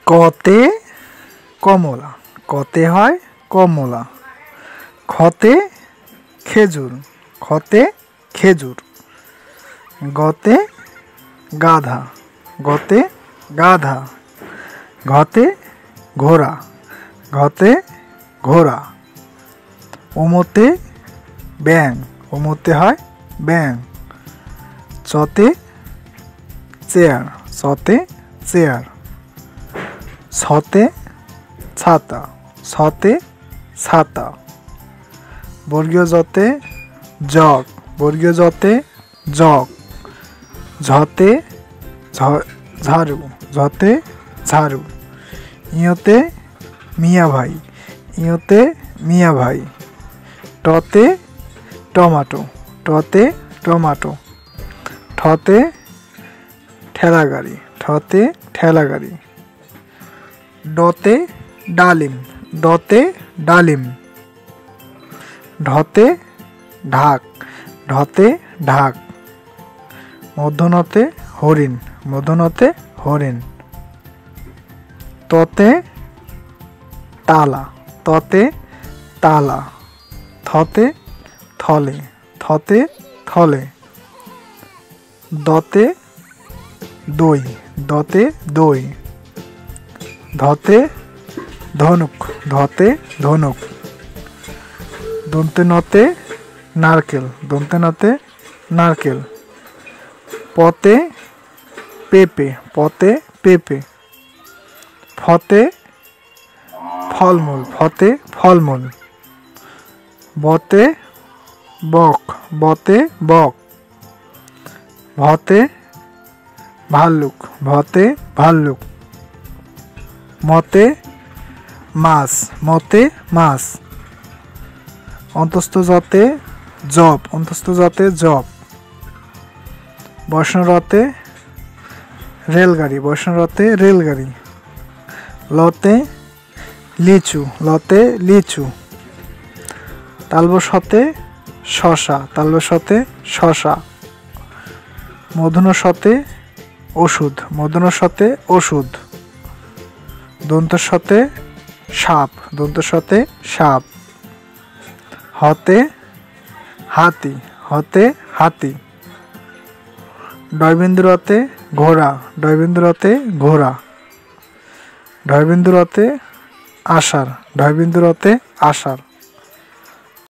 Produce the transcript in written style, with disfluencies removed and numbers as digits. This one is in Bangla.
কতে কমলা, কতে হয় কমলা। খতে খেজুর, খতে খেজুর। গতে গাধা, গতে গাধা। ঘতে ঘোড়া, ঘতে ঘোড়া। ওমতে ব্যাং, ওমতে হয় ব্যাং। চতে চেয়ার, চতে চেয়ার। ছতে ছাতা, ছতে ছাতা। বর্গীয় জতে জগ, বর্গীয় জতে জগ। ঝতে ঝাড়ু, ঝতে ঝাড়ু। ইয়তে মিয়া ভাই, ইয়তে মিয়া ভাই। টতে টমাটো, টতে টমাটো। ঠতে ঠেলা গাড়ি, ঠতে ঠেলা গাড়ি। ডতে ডালিম, ডতে ডালিম। ঢতে ঢাক, ঢতে ঢাক। মূর্ধন্যতে হরিণ, মূর্ধন্যতে হরিণ। ততে তালা, ততে তালা। থতে থলে, থতে থলে। দতে দই, দতে দই। ধতে ধনুক, ধতে ধনুক। দন্তে নতে নারকেল, দন্তে নতে নারকেল। পতে পেঁপে, পতে পেঁপে। ফতে ফলমূল, ফতে ফলমূল। বতে বক, বতে বক। ভতে ভাল্লুক, ভতে ভাল্লুক। মতে মাছ, মতে মাছ। অন্তস্থ জতে জব, অন্তস্থ জতে জব। বৈষ্ণরতে রেলগাড়ি, বৈষ্ণরতে রেলগাড়ি। লতে লিচু, লতে লিচু। তালবশতে শশা, তালবশতে শশা। মূর্ধন্যতে ওষুধ, মূর্ধন্যতে ওষুধ। দন্তস্বতে সাপ, দন্তস্বতে সাপ। হতে হাতি, হতে হাতি। ডয়বিন্দুরতে ঘোড়া, ডয়বিন্দুরতে ঘোড়া। ঢয়বিন্দুরতে আষাঢ়, ঢয়বিন্দুরতে আষাঢ়।